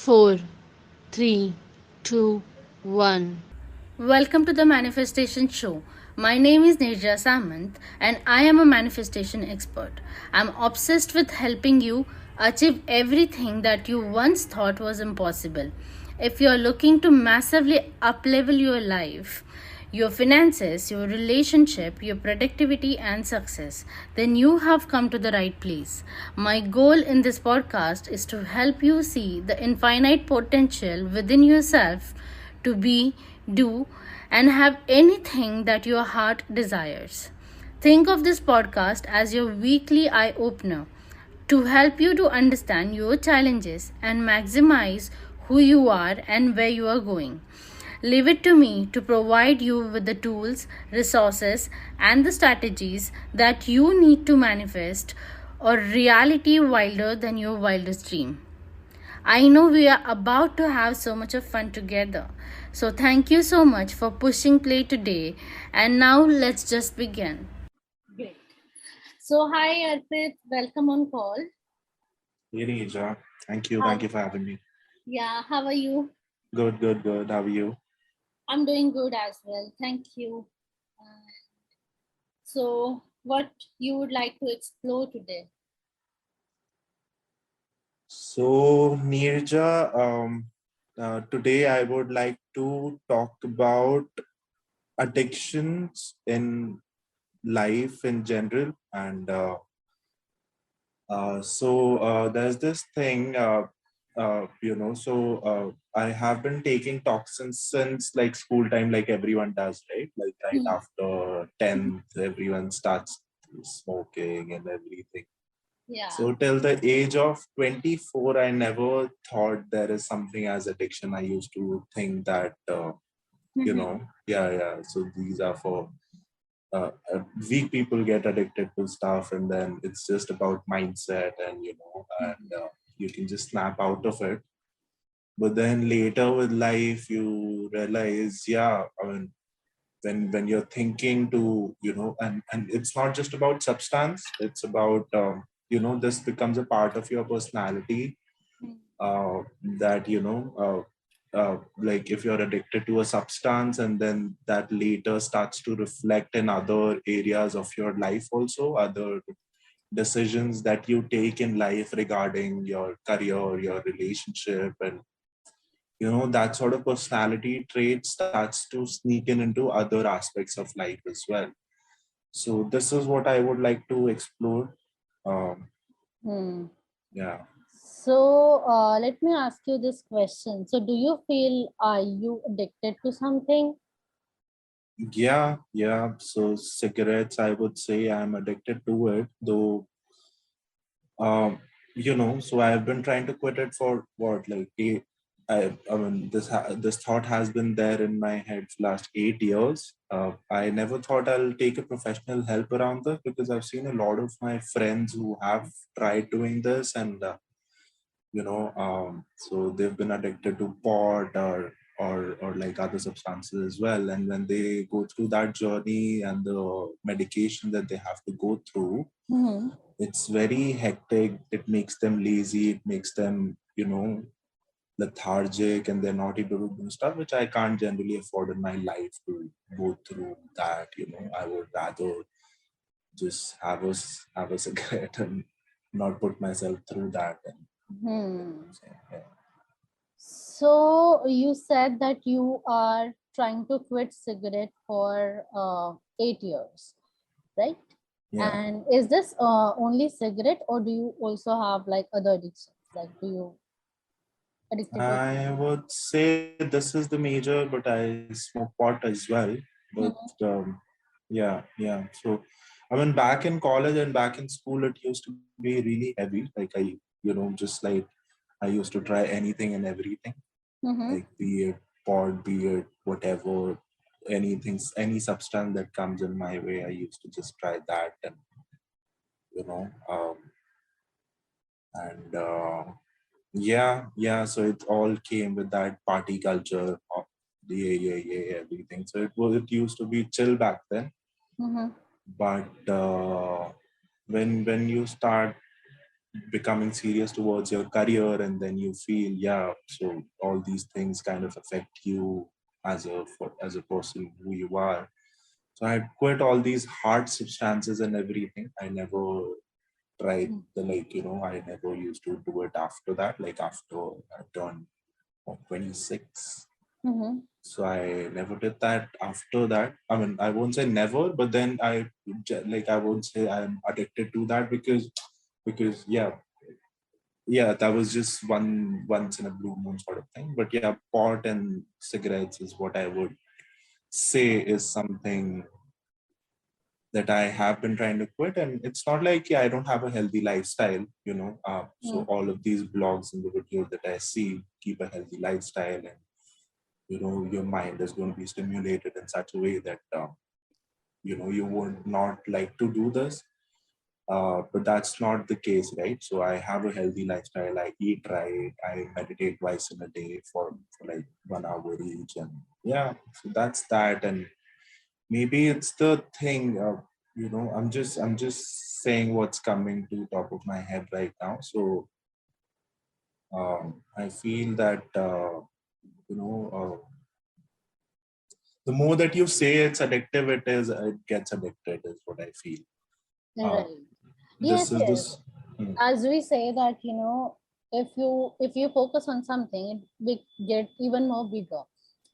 Four, three, two, one. Welcome to the Manifestation Show. My name is Niraja Samant and I am a manifestation expert. I'm obsessed with helping you achieve everything that you once thought was impossible. If you're looking to massively uplevel your life, your finances, your relationship, your productivity, and success, then you have come to the right place. My goal in this podcast is to help you see the infinite potential within yourself to be, do, and have anything that your heart desires. Think of this podcast as your weekly eye opener to help you to understand your challenges and maximize who you are and where you are going. Leave it to me to provide you with the tools, resources, and the strategies that you need to manifest a reality wilder than your wildest dream. I know we are about to have so much of fun together. So, thank you so much for pushing play today. And now, let's just begin. Great. So, hi Arpit, welcome on call. Hey, Nija. Thank you. How, Thank you for having me. yeah, how are you? Good, good, good. How are you? I'm doing good as well. Thank you. So, what you would like to explore today? So, Nirja, today I would like to talk about addictions in life in general. And there's this thing, I have been taking toxins since like school time, like everyone does, right? Like right Hmm. after 10th, everyone starts smoking and everything. Yeah. So till the age of 24, I never thought there is something as addiction. I used to think that, yeah. So these are for weak people get addicted to stuff, and then it's just about mindset, and you can just snap out of it. But then later with life, you realize, yeah, I mean, when you're thinking to and it's not just about substance, it's about this becomes a part of your personality, uh, that like if you're addicted to a substance, and then that later starts to reflect in other areas of your life, also other decisions that you take in life regarding your career, your relationship, and that sort of personality trait starts to sneak in into other aspects of life as well. So this is what I would like to explore. um, Hmm. yeah. So, let me ask you this question. So, do you feel are you addicted to something? Yeah, so cigarettes, I would say I'm addicted to it, though. um so I've been trying to quit it for what, like eight. I mean, this thought has been there in my head for last 8 years. I never thought I'll take a professional help around this, because I've seen a lot of my friends who have tried doing this, and so they've been addicted to pot, or like other substances as well, and when they go through that journey and the medication that they have to go through, Hmm. it's very hectic. It makes them lazy. It makes them, lethargic, and they're not able to do stuff which I can't generally afford in my life to go through that. I would rather just have a cigarette and not put myself through that. And Hmm. so, yeah. So, you said that you are trying to quit cigarette for 8 years, right? Yeah. And is this only cigarette, or do you also have like other addictions? Like, do you addicted to? I would say this is the major, but I smoke pot as well. But Mhm. yeah. So, I mean, back in college and back in school, it used to be really heavy. Like just like I used to try anything and everything, Mm-hmm. like be it pot, be it whatever, anything, any substance that comes in my way, I used to just try that, and you know, um, and yeah. So it all came with that party culture of the yeah, everything. So it used to be chill back then, Mm-hmm. but when you start becoming serious towards your career, and then you feel, yeah, so all these things kind of affect you as as a person who you are. So I quit all these hard substances and everything. I never tried the, like, I never used to do it after that, like after I turned 26. Mm-hmm. So I never did that after that. I mean, I won't say never, but then I won't say I'm addicted to that, because yeah, that was just once in a blue moon sort of thing. But yeah, pot and cigarettes is what I would say is something that I have been trying to quit. And it's not like, yeah, I don't have a healthy lifestyle, so all of these blogs and the videos that I see keep a healthy lifestyle, and your mind is going to be stimulated in such a way that you would not like to do this. But that's not the case, right? So I have a healthy lifestyle. I eat right. I meditate twice in a day for like 1 hour each. And yeah, so that's that. And maybe it's the thing, I'm just saying what's coming to top of my head right now. So I feel that, you know, the more that you say it's addictive, it gets addicted, is what I feel. Uh, Right. Yes, this is yes. this. Hmm. As we say that, if you focus on something, get even more bigger.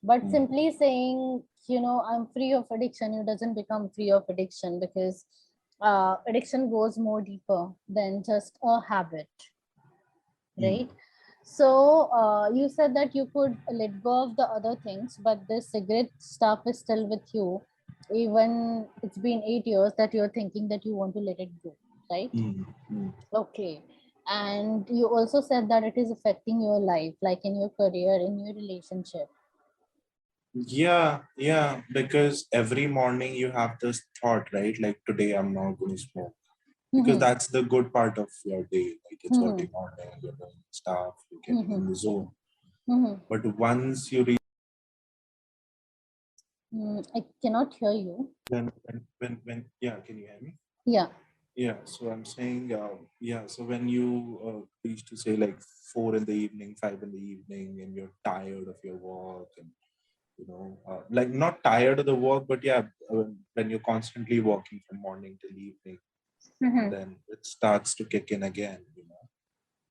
But Hmm. simply saying, I'm free of addiction, you doesn't become free of addiction, because addiction goes more deeper than just a habit, Hmm. right? So you said that you could let go of the other things, but this cigarette stuff is still with you. Even it's been 8 years that you're thinking that you want to let it go, right? Hmm. Hmm. Okay. And you also said that it is affecting your life, like in your career, in your relationship. Yeah, yeah, because every morning you have this thought, right? Like, today I'm not going to smoke, because Mm-hmm. that's the good part of your day. Like, it's Mm-hmm. early morning, you're doing stuff, you're getting Mm-hmm. in the zone. Mm-hmm. But once you reach, I cannot hear you. yeah, can you hear me? Yeah. Yeah, so I'm saying, yeah, so when you reach to say like 4 in the evening, 5 in the evening, and you're tired of your work, and like, not tired of the work, but yeah, when you're constantly working from morning till evening, and Mm-hmm. then it starts to kick in again.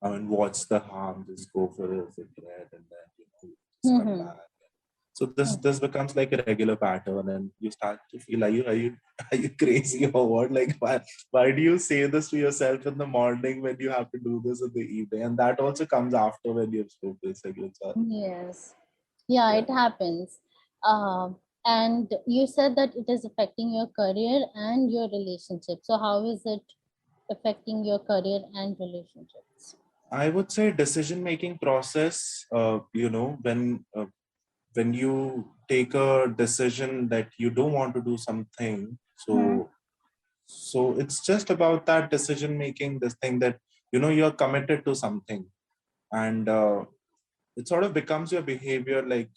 I mean, what's the harm? Just go for a cigarette, and then just come Mm-hmm. back. So this becomes like a regular pattern, and you start to feel, are you are you crazy or what? Like, why do you say this to yourself in the morning when you have to do this in the evening? And that also comes after when you've smoked the cigarettes. Yes. Yeah, Yeah. it happens. And you said that it is affecting your career and your relationship. So, how is it affecting your career and relationships? I would say decision making process. When you take a decision that you don't want to do something, Mm-hmm. so it's just about that decision making. This thing that you're committed to something, and it sort of becomes your behavior. Like,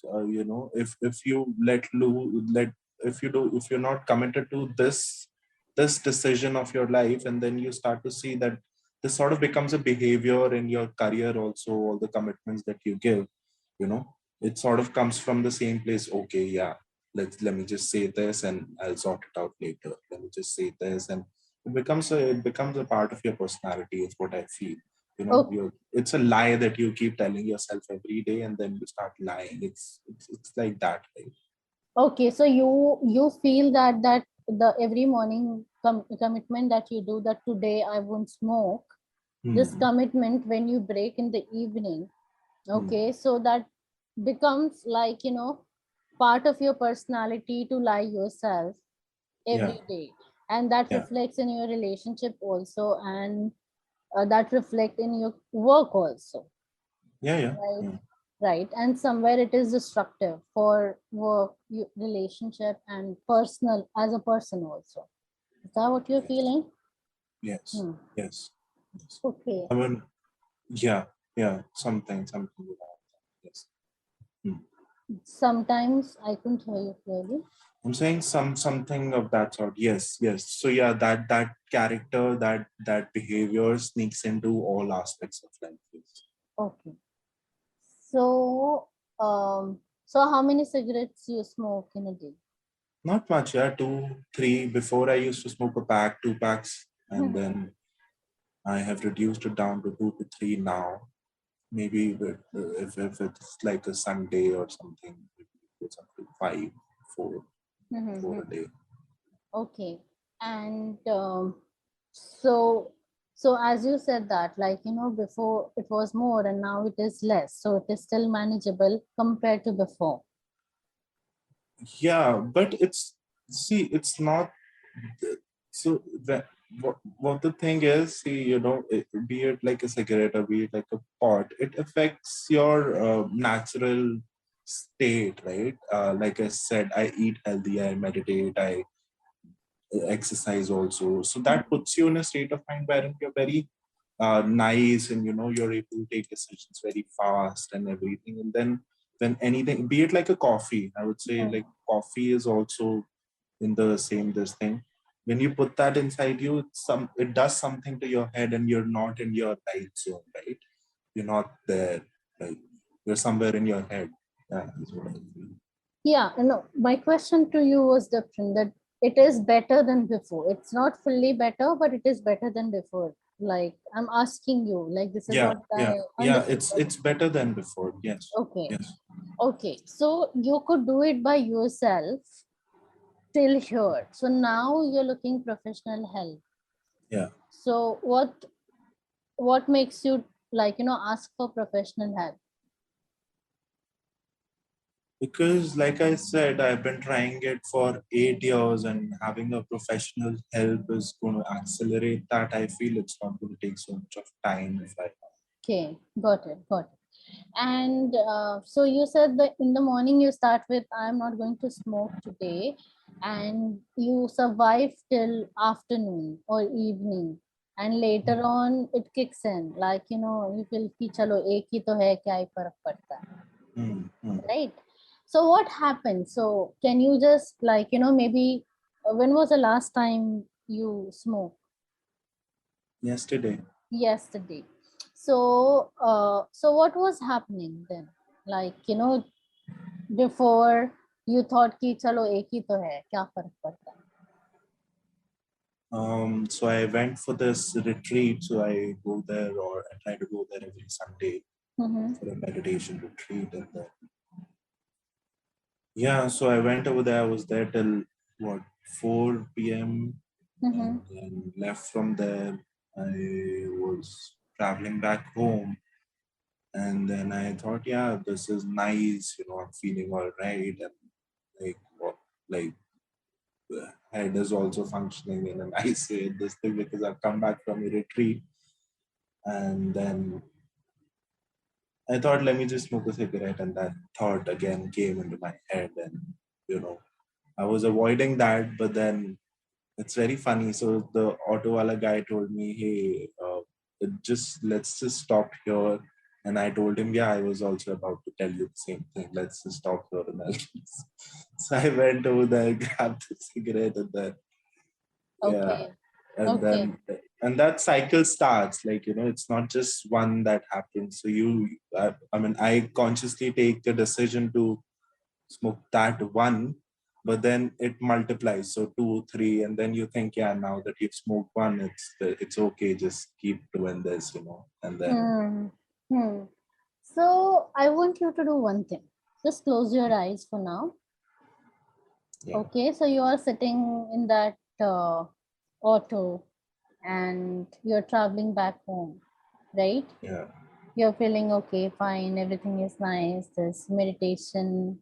if you let if you do if you're not committed to this decision of your life, and then you start to see that this sort of becomes a behavior in your career also. All the commitments that you give, you know it sort of comes from the same place. Okay, yeah, let me just say this, and I'll sort it out later. Let me just say this, and it becomes a part of your personality, is what I feel. It's a lie that you keep telling yourself every day, and then you start lying. It's like that, right? Okay, so you feel that the every morning commitment that you do, that today I won't smoke, this Hmm. commitment when you break in the evening, Hmm. okay, so that becomes like, part of your personality to lie yourself Yeah, every day, and that yeah, reflects in your relationship also, and that reflect in your work also, yeah, yeah, right? yeah. Right. And somewhere it is destructive for work, relationship, and personal as a person also. Is that what you're Yes, feeling? yes, Hmm. yes, yes. Okay. I mean, yeah, yeah, something like that. Yes. Hmm. Sometimes I couldn't hear you clearly. I'm saying something of that sort. Yes, yes. So yeah, that character, that behavior sneaks into all aspects of life. Yes. Okay. So, so how many cigarettes you smoke in a day? Not much, yeah. Two, three. Before I used to smoke a pack, two packs, and then I have reduced it down to two to three now. Maybe if it's like a Sunday or something, it's up to five, four, four a day. Okay. And so, so as you said that, like, before it was more and now it is less. So it is still manageable compared to before. Yeah, but it's, see, it's not. So that, what the thing is, see, be it like a cigarette or be it like a pot, it affects your natural state, right? Like I said, I eat healthy, I meditate, I exercise also. So that puts you in a state of mind wherein you're very nice, and you're able to take decisions very fast and everything. And then when anything, be it like a coffee, I would say like coffee is also in the same this thing. When you put that inside you, it does something to your head, and you're not in your right zone, right? You're not there, like you're somewhere in your head. Yeah, is what I feel. Yeah, no, my question to you was different, that it is better than before. It's not fully better, but it is better than before. Like, I'm asking you, like, this is Yeah, what yeah, I yeah. understood. It's better than before. Yes, Okay. yes, Okay. So you could do it by yourself till here. So now you're looking professional help. yeah. So what makes you, like, ask for professional help? Because, like I said, I've been trying it for 8 years, and having a professional help is going to accelerate that. I feel it's not going to take so much of time if I. Okay, got it, got it. And so you said that in the morning you start with, I'm not going to smoke today, and you survive till afternoon or evening, and later on it kicks in, like, you feel कि चलो एक ही तो है, क्या ही फर्क पड़ता है, Hmm, hmm. right? So what happened? So can you just, like, maybe when was the last time you smoked? Yesterday. Yesterday. So so what was happening then, like, before you thought कि चलो एक ही तो है, क्या फर्क पड़ता है? So I went for this retreat. So I go there, or I try to go there every Sunday for a meditation retreat. And then, yeah, so I went over there. I was there till what, 4 p.m. And then left from there. I was traveling back home, and then I thought, yeah, this is nice. I'm feeling all right, and like what, like the head is also functioning in a nice way. This thing, because I've come back from a retreat, and then I thought, let me just smoke a cigarette, and that thought again came into my head, and you know, I was avoiding that, but then it's very funny. So the auto wala guy told me, hey, just let's just stop here. And I told him, yeah, I was also about to tell you the same thing. Let's just stop here. And so I went over there, grabbed the cigarette, and then, yeah. Okay. And Okay. then, and that cycle starts, like, it's not just one that happens. So I mean, I consciously take the decision to smoke that one, but then it multiplies, so two, three, and then you think, yeah, now that you've smoked one, it's okay, just keep doing this, and then, Hmm. Hmm. So I want you to do one thing. Just close your eyes for now. yeah, Okay, so you are sitting in that auto and you're traveling back home, right? yeah, You're feeling okay, fine, everything is nice. This meditation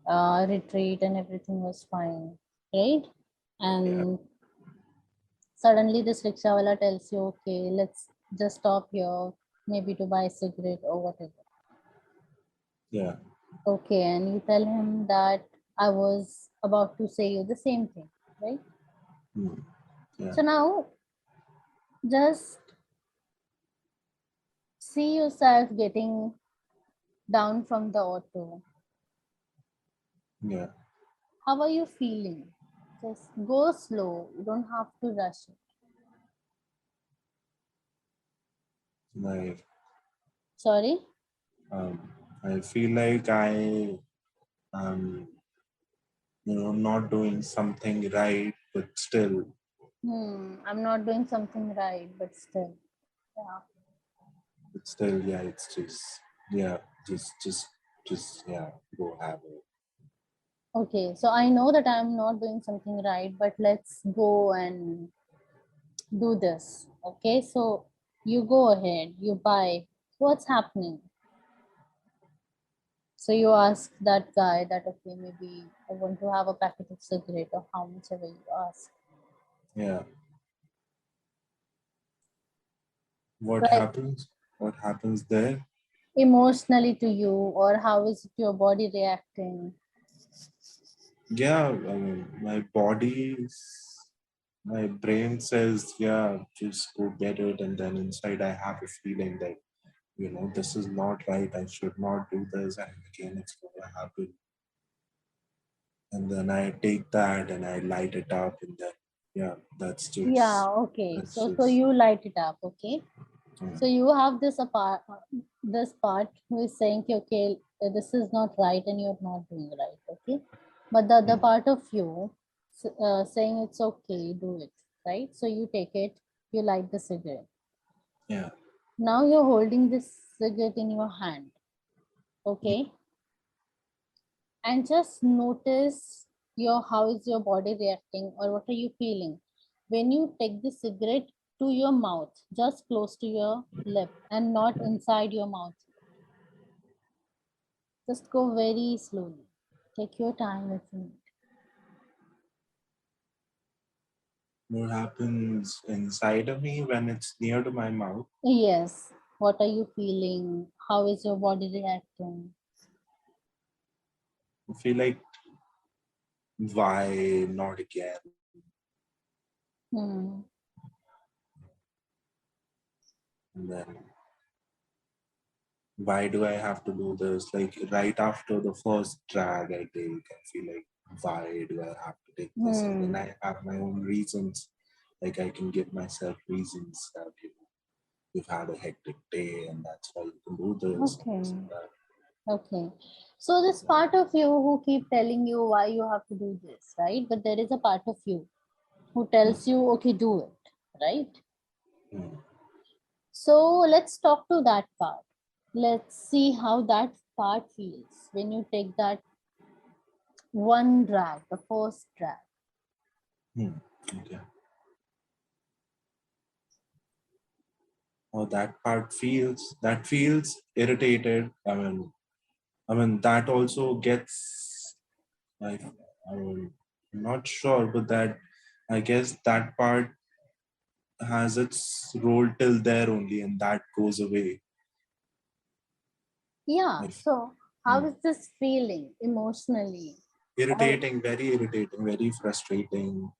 retreat and everything was fine, right? yeah, And suddenly this rickshawala tells you, okay, let's just stop here, maybe to buy a cigarette or whatever. yeah, Okay, and you tell him that I was about to say you the same thing, right? mm, yeah, So now just see yourself getting down from the auto. yeah. How How are you feeling? Just go slow. You don't have to rush it. Like, Sorry? I feel like I am, not doing something right, but still, I'm not doing something right, but still. Yeah. yeah, it's just, yeah, yeah, go have it. Okay, so I know that I'm not doing something right, but let's go and do this. Okay, so you go ahead, you buy. What's happening? So you ask that guy that, okay, maybe I want to have a packet of cigarette or how much ever you ask. Yeah. What Right. happens? What happens there? Emotionally to you, or how is your body reacting? Yeah, my brain says, yeah, just go get it. And then inside, I have a feeling that, this is not right. I should not do this. And again, it's going to happen. And then I take that and I light it up. And then, yeah, Yeah, okay. that's So just, you light it up, okay? yeah. So you have this part who is saying, okay, this is not right and you're not doing right, okay? But the other Hmm. part of you saying it's okay, do it, right? So you take it, you light the cigarette. Yeah. Now you're holding this cigarette in your hand, okay? And just notice your how is your body reacting or what are you feeling when you take the cigarette to your mouth, just close to your lip and not inside your mouth. Just go very slowly. Take your time if you need. What happens inside of me when it's near to my mouth? Yes. What are you feeling? How is your body reacting? I feel like, why not again? Hmm. And then, why do I have to do this? Like right after the first drag I take, I feel like, why do I have to take this? And then Hmm. I have my own reasons. Like I can give myself reasons that you've had a hectic day and that's why you can do this and this Okay. and that. Okay. So this part of you who keep telling you why you have to do this, right? But there is a part of you who Hmm. tells you, okay, do it, right? Hmm. So let's talk to that part. Let's see how that part feels when you take that one drag, the first drag. Hmm. Okay. Oh, that feels irritated. I mean that also gets like, I'm not sure, but that, I guess that part has its role till there only, and that goes away. Yeah. Like, So how hmm, is this feeling emotionally? Or irritating, very irritating, very frustrating.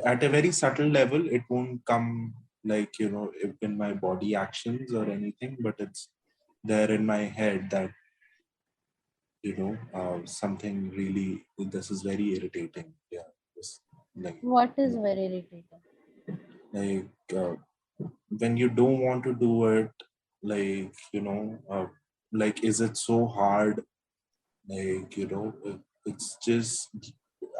At a very subtle level, it won't come like, in my body actions or anything, but it's there in my head that, something really, this is very irritating. Yeah, this, like, what is yeah, very irritating? like when you don't want to do it, like, like, is it so hard? Like, it's just,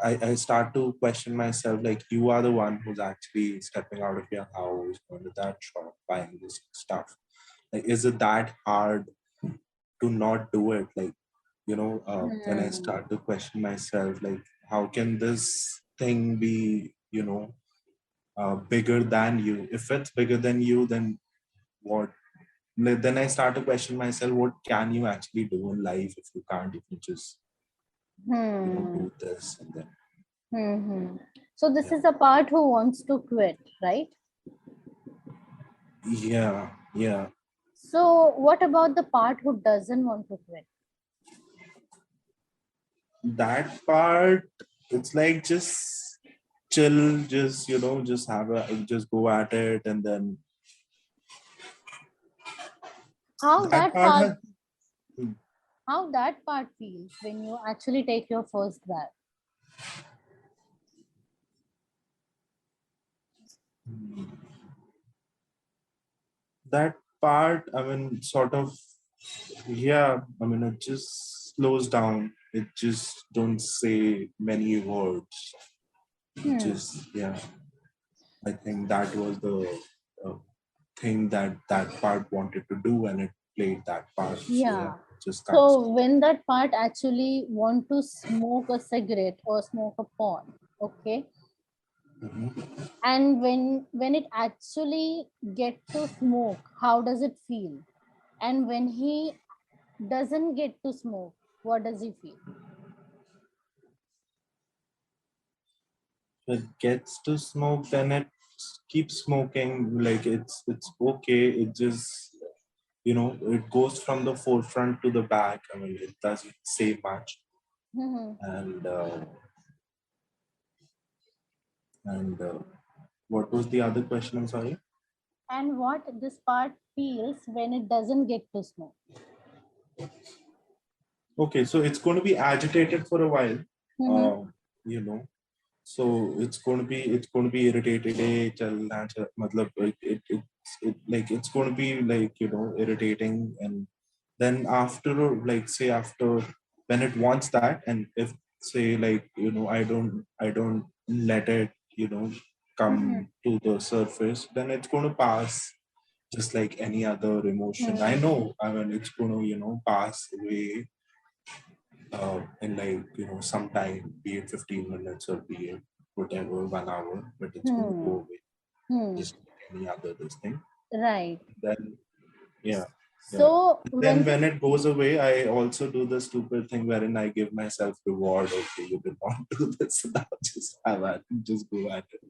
I start to question myself, like, you are the one who's actually stepping out of your house, going to that shop, buying this stuff. Like, is it that hard to not do it? Like, when I Hmm. start to question myself, like, how can this thing be, bigger than you? If it's bigger than you, then what? Then I start to question myself, what can you actually do in life if you can't even just, Hmm. do this and then, Hmm. So this yeah. is the part who wants to quit, right? Yeah, yeah. So what about the part who doesn't want to quit? That part, it's like, just chill, just, just just go at it, and then How that that part part has, how that part feels when you actually take your first breath? That part, I mean, sort of, yeah, I mean, it just slows down. It just don't say many words. It just, yeah, I think that was the uh, thing that that part wanted to do, and it played that part. So yeah, Yeah. just cuts. So when that part actually want to smoke a cigarette or smoke a porn, okay, Mhm. and when it actually get to smoke, how does it feel? And when he doesn't get to smoke, what does he feel? It gets to smoke, then it keeps smoking. Like it's okay. It just, it goes from the forefront to the back. I mean, it doesn't say much. Mhm. And what was the other question? I'm sorry. And what this part feels when it doesn't get to smoke. Okay, so it's going to be agitated for a while. Mhm. Uh, you know, so it's going to be irritated. "Hey, chal na chal," matlab, like it's going to be like, irritating. And then after, like, say, after, when it wants that, and if, say, like, I don't let it, Mhm. come to the surface, then it's going to pass just like any other emotion. I Mhm. know, I mean, it's going to, pass away in, like, sometime, be it 15 minutes or be it whatever, 1 hour, but it's going to go Hmm. away Hmm. just like any other this thing. Right. Then, yeah, yeah. So Then when when it goes away, I also do the stupid thing wherein I give myself reward. Okay, you did not do this, now just have at it, just go at it.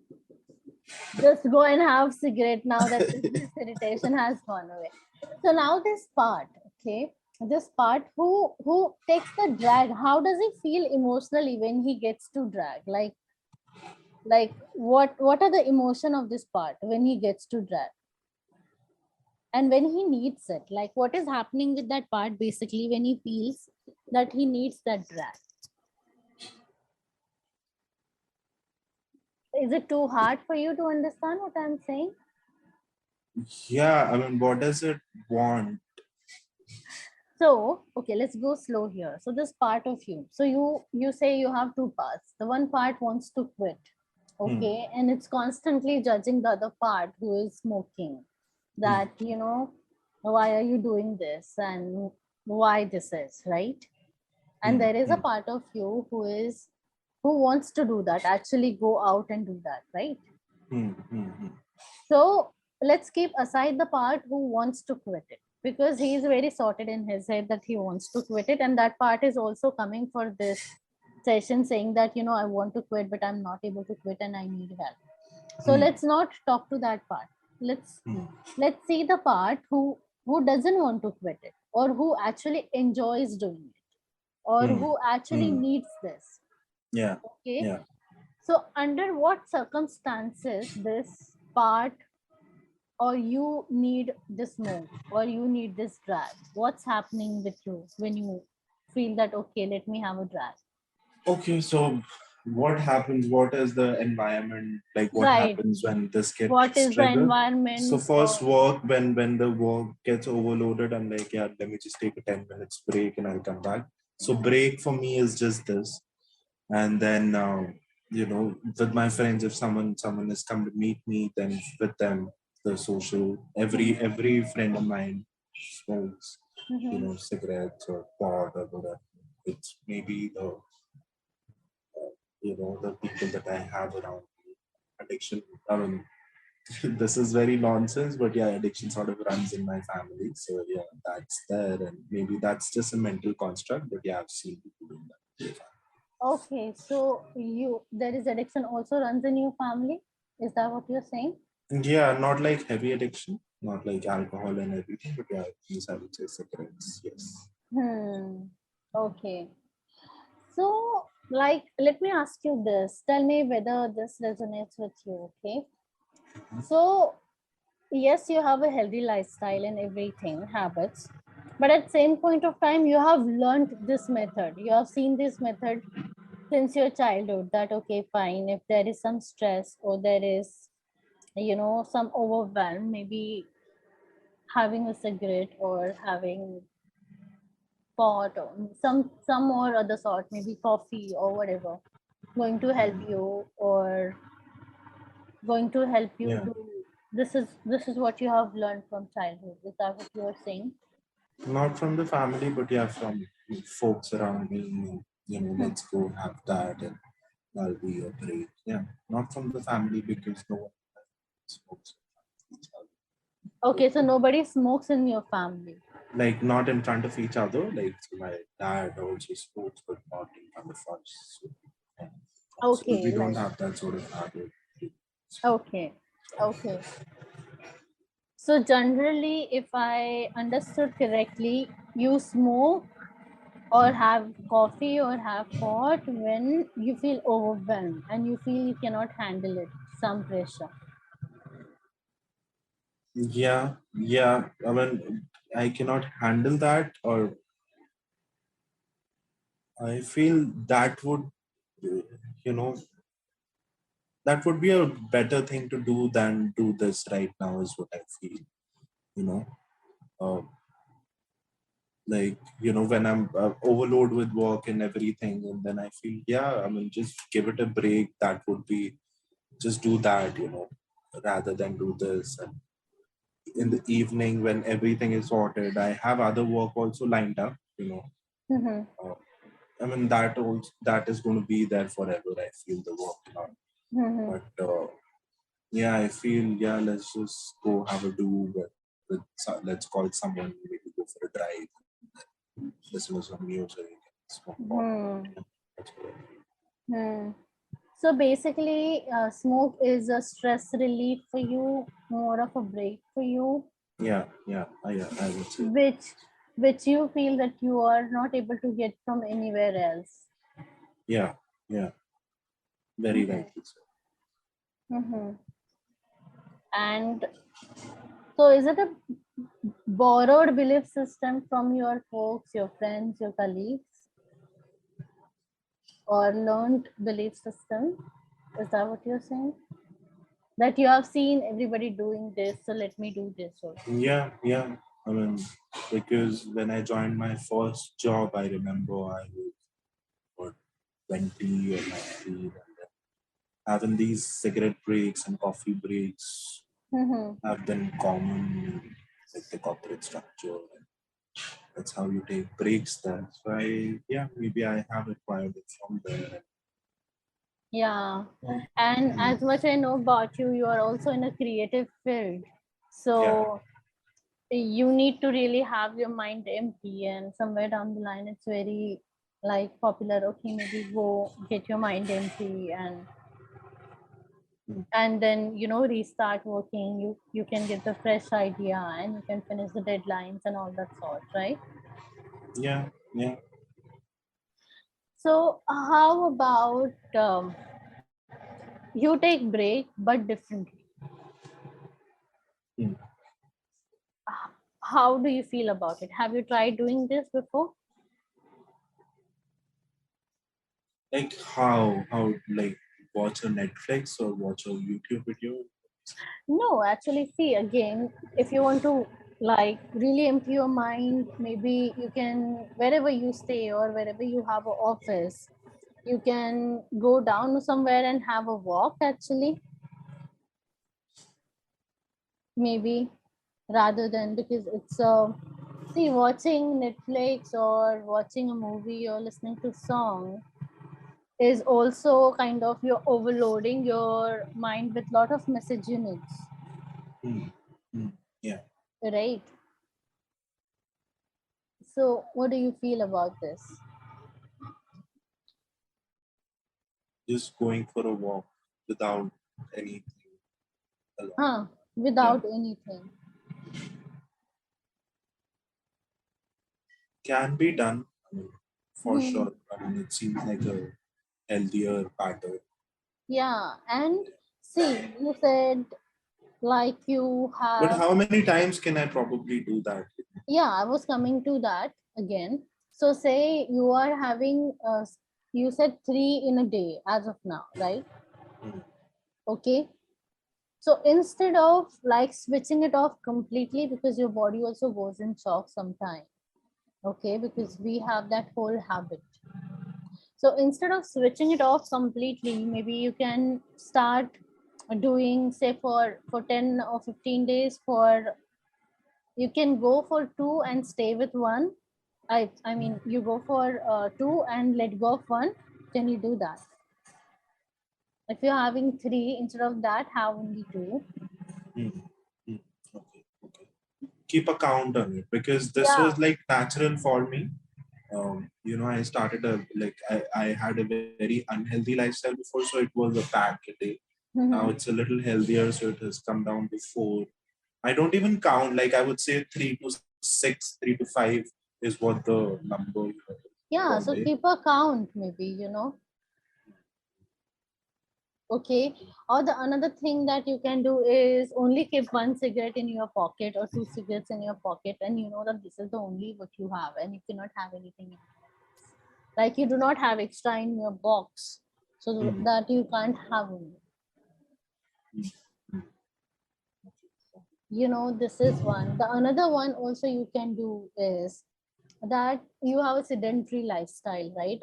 just go and have cigarette now that this irritation has gone away. So now this part, okay, this part who takes the drag, how does he feel emotionally when he gets to drag? Like what are the emotion of this part when he gets to drag? And when he needs it, like what is happening with that part basically when he feels that he needs that drag? Is it too hard for you to understand what I'm saying? Yeah, I mean, what does it want? So, okay, let's go slow here. So this part of you. So you say you have two parts. The one part wants to quit. Hmm, Okay, and it's constantly judging the other part who is smoking. hmm, That, why are you doing this and why this is, right? And hmm, there is a hmm, part of you who wants to do that, actually go out and do that, right? hmm, hmm, hmm, So let's keep aside the part who wants to quit it, because he is very sorted in his head that he wants to quit it. And that part is also coming for this session saying that, I want to quit, but I'm not able to quit and I need help. So hmm, let's not talk to that part. Let's hmm, let's see the part who doesn't want to quit it, or who actually enjoys doing it, or hmm, who actually hmm. needs this. Yeah, Okay. yeah. So under what circumstances this part, or you need this move, or you need this drag, what's happening with you when you feel that, okay, let me have a drag? Okay, so what happens? What is the environment like? What Right. happens when this What gets is the triggered? So environment, first, or work, when the work gets overloaded, I'm like, yeah, let me just take a 10 minutes break and I'll come back. So break for me is just this, and then with my friends, if someone has come to meet me, then with them, the social. Every friend of mine smokes, Mhm. cigarettes or pot or whatever. It's maybe the people that I have around me. Addiction, I mean, this is very nonsense, but yeah, addiction sort of runs in my family. So yeah, that's there, and maybe that's just a mental construct. But yeah, I've seen people doing that. Okay, so you there is addiction also runs in your family, is that what you're saying? Yeah, not like heavy addiction, not like alcohol and everything, but yeah, these I would say cigarettes. Yes. Okay. So, like, let me ask you this. Tell me whether this resonates with you, okay? So, yes, you have a healthy lifestyle and everything, habits, but at same point of time, you have learned this method. You have seen this method since your childhood that okay, fine, if there is some stress or there is, some overwhelm, maybe having a cigarette or having pot or some or other sort, maybe coffee or whatever, going to help Mhm. you or going to help you Yeah, to, this is what you have learned from childhood. Is that what you are saying? not from the family, but yeah, from folks around me. Hmm. Let's go have that, and that'll be a break. Yeah, not from the family because no one smokes with each other. Okay, so nobody smokes in your family. Like not in front of each other. Like so my dad also smokes, but not in front of us. So, yeah. So Okay, we don't like, have that sort of habit. okay, okay. So generally, if I understood correctly, you smoke or have coffee or have pot when you feel overwhelmed and you feel you cannot handle it, some pressure. Yeah, yeah. I mean, I cannot handle that, or I feel that would, you know, that would be a better thing to do than do this right now, is what I feel. You know, uh, when I'm overloaded with work and everything, and then I feel, yeah, I mean, just give it a break. That would be just do that, rather than do this. And in the evening, when everything is sorted, I have other work also lined up. Mm-hmm. Uh, I mean, that is going to be there forever. I feel the work now, Mm-hmm. but yeah, I feel, yeah, let's just go have a do let's call someone, maybe go for a drive, listen to some music, smoke pot. Hmm. Yeah, that's what I feel. Hmm. So basically, smoke is a stress relief for you, more of a break for you, Yeah, yeah, I would say that. which which you feel that you are not able to get from anywhere else. Yeah, yeah, very Mm-hmm. rightly so. Mm-hmm. And so, is it a borrowed belief system from your folks, your friends, your colleagues, or learned belief system? Is that what you're saying? That you have seen everybody doing this, so let me do this also. Yeah, yeah. I mean, because when I joined my first job, I remember I was what 20 or 19, and then having these cigarette breaks and coffee breaks Mm-hmm. have been common in like the corporate structure. And that's how you take breaks there. So yeah, maybe I have acquired it from there. Yeah. And Mm, as much I know about you, you are also in a creative field. yeah, So you need to really have your mind empty, and somewhere down the line it's very like popular, okay, maybe go get your mind empty mm, and then restart working. You can get the fresh idea and you can finish the deadlines and all that sort, right? yeah, yeah. So how about you take break but differently? Mm. How do you feel about it? Have you tried doing this before? Like how like watch a Netflix or watch a YouTube video. No, actually, see, again, if you want to like really empty your mind, maybe you can, wherever you stay or wherever you have an office, you can go down somewhere and have a walk actually, maybe, rather than, because it's see, watching Netflix or watching a movie or listening to song is also kind of you're overloading your mind with lot of message units, Mm, mm, yeah, right? So what do you feel about this? just going for a walk without anything along. Huh? Yeah, Without anything. can be done. I mean, for Hmm. sure. I mean, it seems like a healthier pattern. Yeah, and see, you said like you But have, how many times can I probably do that? yeah, I was coming to that again. So say you are having you said 3 in a day as of now, right? Mm. Okay. So instead of like switching it off completely, because your body also goes in shock sometime, okay, because we have that whole habit. So instead of switching it off completely, maybe you can start doing, say, for 10 or 15 days, for you can go for two and stay with one. I mean, you go for two and let go of one. Can you do that? If you're having three, instead of that, have only two. Mm. Mm. Okay. Okay. Keep a count on it, because this Yeah. was like natural for me. I started I had a very unhealthy lifestyle before, so it was a pack a day. Now Mhm. it's a little healthier, so it has come down to 4. I don't even count. Like I would say 3 to 6, 3 to 5 is what the number Yeah, per so day. keep a count, maybe, okay. Or the another thing that you can do is only keep one cigarette in your pocket or two cigarettes in your pocket, and you know that this is the only what you have, and you cannot have anything else. Like you do not have extra in your box, so Mm. that you can't have any. Mm. Mm. This is one. The another one also you can do is that you have a sedentary lifestyle, right?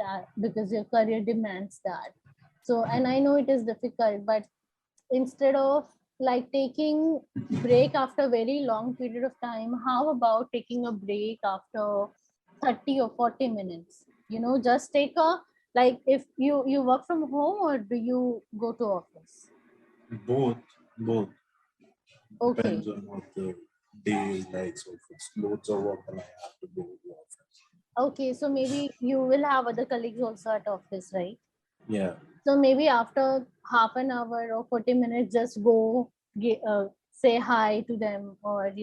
Because your career demands that. So, and I know it is difficult, but instead of like taking break after a very long period of time, how about taking a break after 30 or 40 minutes? Just take a, like, if you work from home or do you go to office? Both, both Okay. depends on what the day is like. So if it's loads of work, then I have to go to the office. Okay, so maybe you will have other colleagues also at office, right? Yeah. So maybe after half an hour or 40 minutes, just go say hi to them, or if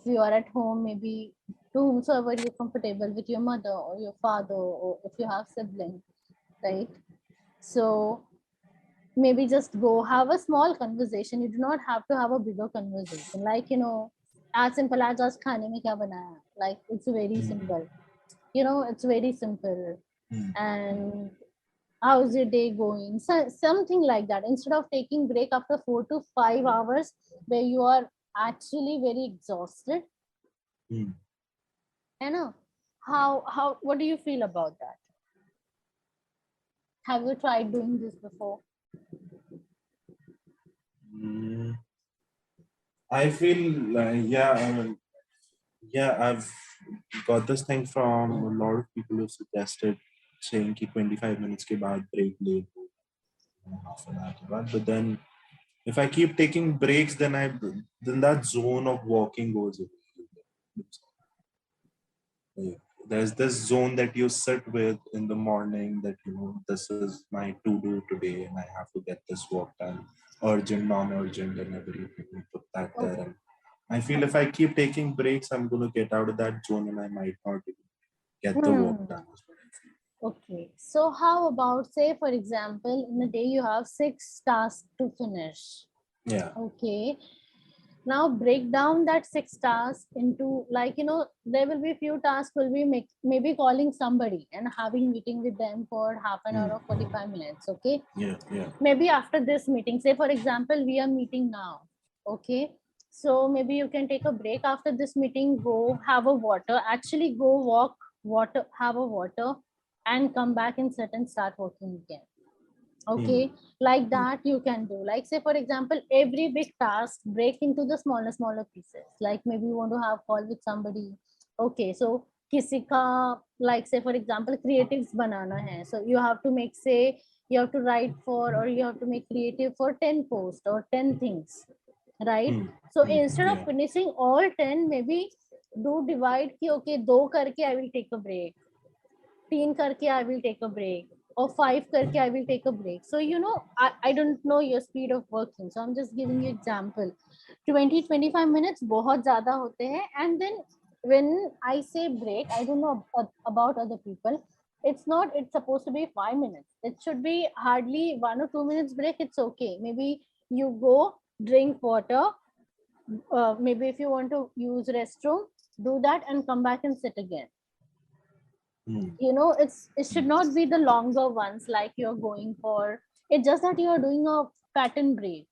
you are at home, maybe to whomsoever you're comfortable, with your mother or your father, or if you have siblings, right? So maybe just go have a small conversation. You do not have to have a bigger conversation, like as simple as just khane mein kya banaya. Like it's very Mm. simple. It's very simple. Mm. And how's your day going, so, something like that, instead of taking break after 4 to 5 hours where you are actually very exhausted. Mm. How what do you feel about that? Have you tried doing this before? Mm. I feel yeah, yeah. I've got this thing from a lot of people who suggested saying कि 25 minutes के बाद break ले लो, half an hour के बाद. But then if I keep taking breaks, then that zone of walking goes away. Yeah. There's this zone that you sit with in the morning that this is my to do today, and I have to get this work done, urgent, non-urgent, and everything. You put that there, Okay. and I feel if I keep taking breaks, I'm gonna get out of that zone, and I might not even get the work Hmm. done. Is what I feel. Okay, so how about, say, for example, in a day you have 6 tasks to finish. Yeah. Okay, now break down that 6 tasks into, like, there will be few tasks will be maybe calling somebody and having meeting with them for half an hour Mm. or 45 minutes. Okay, Yeah. Yeah. maybe after this meeting, say for example we are meeting now. Okay, so maybe you can take a break after this meeting, go have a water, actually go walk, water, have a water, and come back and sit and start working again. Mm. Okay, like Mm. that you can do, like, say for example, every big task break into the smaller pieces, like maybe you want to have call with somebody. Okay, so किसी का, like, say for example, creatives banana hai, so you have to make, say, you have to write for, or you have to make creative for 10 posts or 10 things, right? Mm. So Mm. instead of Yeah. finishing all 10, maybe do divide ki, okay, दो करके I will take a break, 3 करके I will take a break, or 5 करके I will take a break. So I don't know your speed of working, so I'm just giving you example. 20-25 minutes बहुत ज़्यादा होते हैं. And then when I say break, I don't know about other people. It's supposed to be 5 minutes. It should be hardly 1 or 2 minutes break. It's okay. Maybe you go drink water. Maybe if you want to use restroom, do that and come back and sit again. mm, It should not be the longer ones like you're going for. It's just that you're doing a pattern break.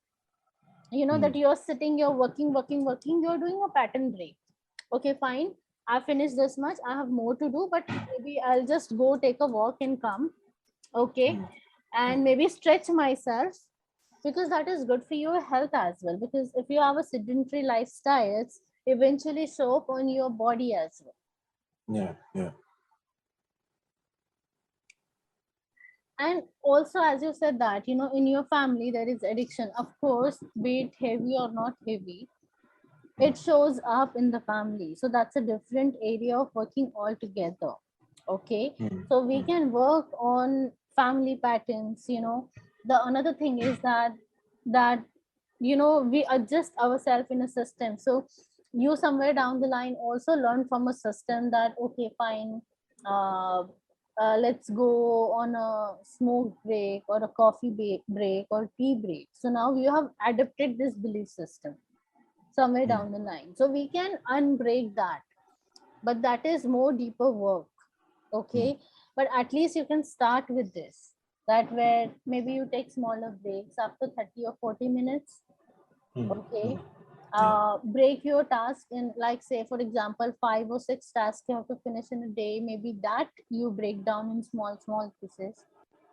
That mm, you're sitting, you're working, you're doing a pattern break. Okay, fine, I finished this much, I have more to do, but maybe I'll just go take a walk and come. Okay, mm, and maybe stretch myself, because that is good for your health as well, because if you have a sedentary lifestyle, it's eventually show up on your body as well. yeah, yeah, And also, as you said that in your family there is addiction, of course, be it heavy or not heavy, mm, it shows up in the family, so that's a different area of working altogether. Okay, mm, so we mm, can work on family patterns. The another thing is that we adjust ourselves in a system. So you somewhere down the line also learn from a system that, okay, fine, uh, let's go on a smoke break or a coffee break or tea break. So now you have adapted this belief system somewhere mm, down the line. So we can unbreak that, but that is more deeper work. mm, Okay, but at least you can start with this. That where maybe you take smaller breaks after 30 or 40 minutes. mm, Okay, mm, yeah, break your task in, like, say for example, 5 or 6 tasks you have to finish in a day. Maybe that you break down in small small pieces.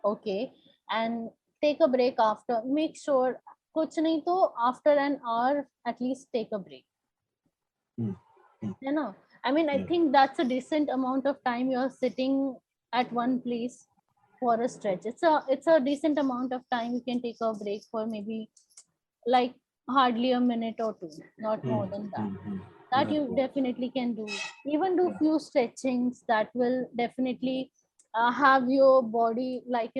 Okay, and take a break after. Make sure kuch nahi to after an hour at least take a break. mm, mm, I mean, I yeah, think that's a decent amount of time you're sitting at one place for a stretch. It's a decent amount of time. You can take a break for maybe like hardly a minute or two, not more mm, than that. mm, mm, That that you works. definitely can do. Even do Yeah, few stretchings that will definitely have your body, like,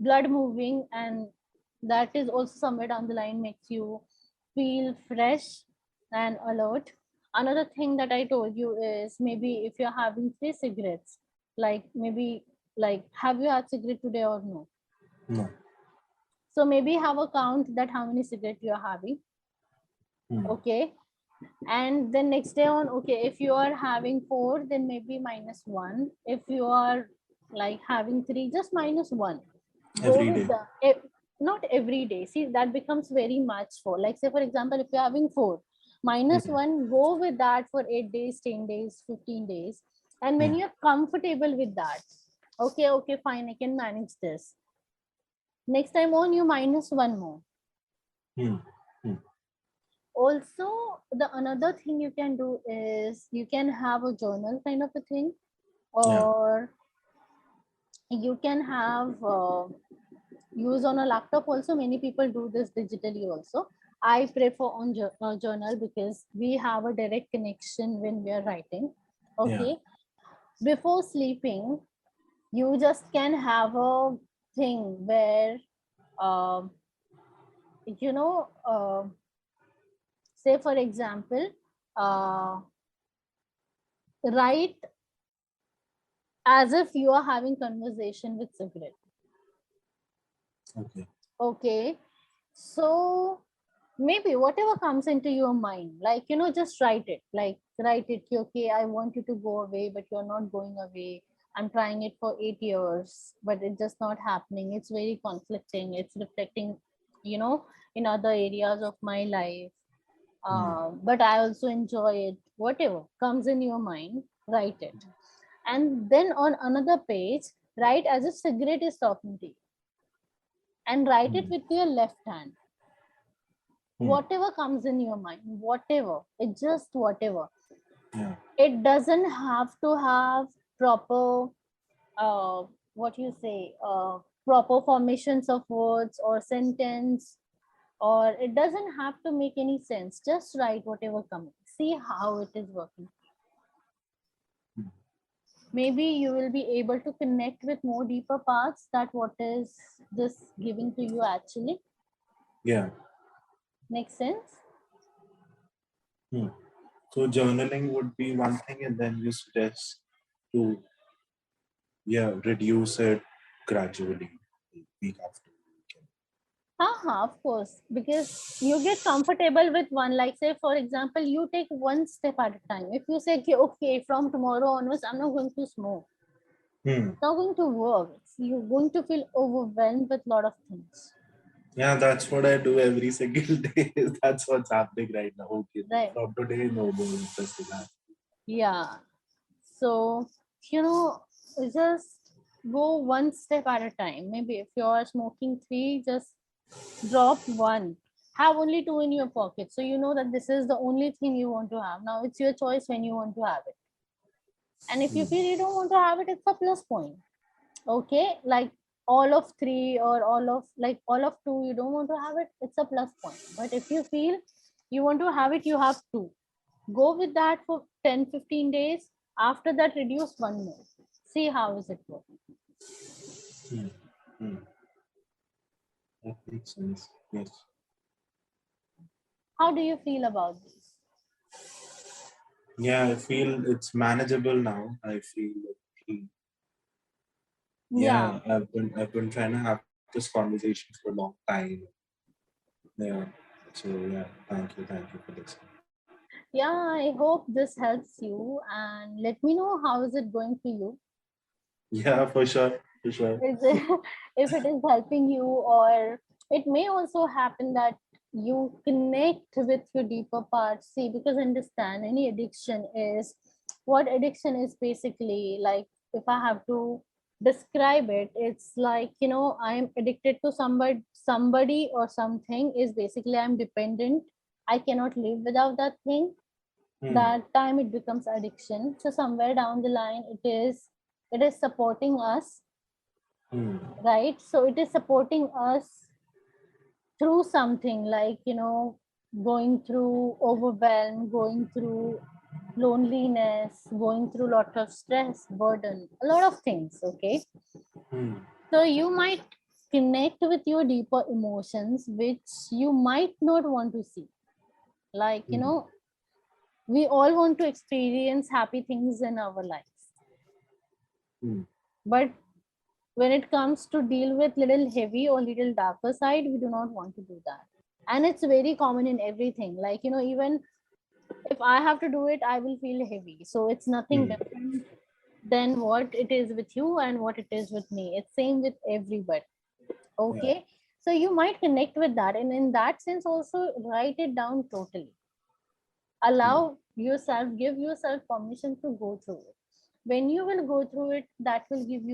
blood moving, and that is also somewhere down the line makes you feel fresh and alert. Another thing that I told you is, maybe if you're having 3 cigarettes, like maybe, like, have you had cigarette today or no? no, So maybe have a count that how many cigarettes you're having. mm, Okay, and then next day on, okay, if you are having 4, then maybe -1. If you are like having 3, just -1. Go every with day. the not every day. See, that becomes very much. For, like, say for example, if you're having 4 minus Mm, 1, go with that for 8 days, 10 days, 15 days. And when mm, you're comfortable with that, okay, fine, I can manage this. Next time on, you -1 more. mm, mm, Also, the another thing you can do is you can have a journal kind of a thing, yeah, or you can have use on a laptop also. Many people do this digitally also. I prefer on journal, because we have a direct connection when we are writing. yeah, Okay, before sleeping, you just can have a thing where, um, you know uh, say for example, uh, write as if you are having conversation with cigarette. okay, Okay, so maybe whatever comes into your mind, like, just write it, like, write it, okay, I want you to go away, but you're not going away. I'm trying it for 8 years, but it's just not happening. It's very conflicting. It's reflecting, you know in other areas of my life. mm, But I also enjoy it. Whatever comes in your mind, write it. And then on another page, write as if cigarette is talking to you, and write it mm, with your left hand. mm, Whatever comes in your mind, whatever, it just whatever. yeah, It doesn't have to have proper, what you say, proper formations of words or sentence, or it doesn't have to make any sense. Just write whatever comes. See how it is working. mm, Maybe you will be able to connect with more deeper parts, that what is this giving to you actually. yeah. Makes sense. Mm. So journaling would be one thing, and then you suggest to, yeah, reduce it gradually week after week. Of course, because you get comfortable with one. Like, say, for example, you take one step at a time. If you say, okay, okay, from tomorrow onwards, I'm not going to smoke, Hmm. it's not going to work. You're going to feel overwhelmed with a lot of things, Yeah, that's what I do every single day. That's what's happening right now. Okay, right? from today, no more interesting. Yeah. So, you know, just go one step at a time. Maybe if you're smoking three, just drop one. Have only two in your pocket. So you know that this is the only thing you want to have. Now it's your choice when you want to have it. And if you feel you don't want to have it, it's a plus point. Okay. Like all of three or all of two, you don't want to have it, it's a plus point. But if you feel you want to have it, you have two. Go with that for 10-15 days. After that, reduce one more. See how is it working. Hmm. Hmm. That makes sense. Yes. How do you feel about this? Yeah, I feel it's manageable now. I feel like, Yeah. yeah, I've been trying to have this conversation for a long time. Yeah. So yeah, thank you for this. Yeah, I hope this helps you and let me know how is it going for you. Yeah, for sure, for sure. Is it, if it is helping you, or it may also happen that you connect with your deeper parts. See, because understand any addiction is what addiction is basically like. If I have to describe it, it's like, you know, I'm addicted to somebody or something is basically I'm dependent. I cannot live without that thing. Hmm. That time it becomes addiction. So somewhere down the line it is supporting us, Hmm. right? So it is supporting us through something like, you know, going through overwhelm, going through loneliness, going through a lot of stress, burden, a lot of things. Okay, Hmm. so you might connect with your deeper emotions which you might not want to see. Like, you Hmm. know, we all want to experience happy things in our lives, Hmm. but when it comes to deal with little heavy or little darker side, we do not want to do that. And it's very common in everything. Like, you know, even if I have to do it, I will feel heavy. So it's nothing Hmm. different than what it is with you and what it is with me. It's same with everybody. Yeah. Okay. So you might connect with that. And in that sense, also write it down totally. Hmm. Allow yourself, give yourself permission to go through it. When you will go through it, that should give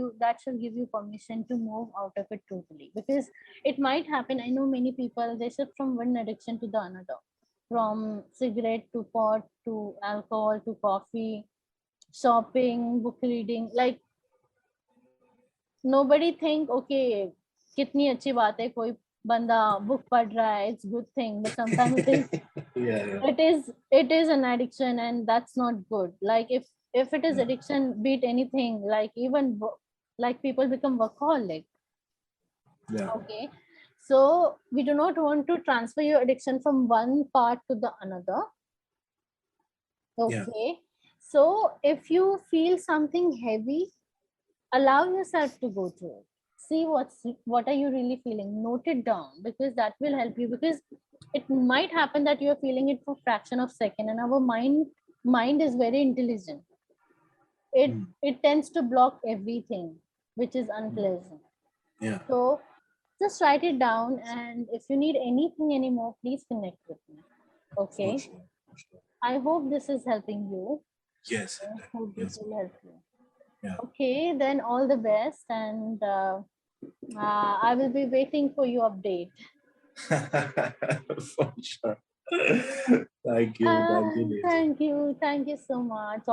you permission to move out of it totally. Because it might happen, I know many people, they shift from one addiction to the another, from cigarette to pot to alcohol to coffee, shopping, book reading. Like, nobody think, okay, कितनी अच्छी बात है कोई बंदा book पढ़ रहा है, it's good thing, but sometimes it is Yeah, yeah, it is an addiction, and that's not good. Like, if it is yeah, addiction, beat anything, like even like people become workaholic. yeah, Okay, so we do not want to transfer your addiction from one part to the another. yeah. Okay, so if you feel something heavy, allow yourself to go through it. See what are you really feeling, note it down, because that will help you. Because it might happen that you're feeling it for fraction of second, and our mind is very intelligent. it Hmm. it tends to block everything which is Hmm. unpleasant. Yeah, So just write it down, and if you need anything anymore, please connect with me. for Okay, sure, for sure. I hope this is helping you. Yes, it I did. hope this Yes, will help you. yeah. Okay, then all the best, and I will be waiting for your update. For sure. Thank you, Thank Neha. you. Thank you so much.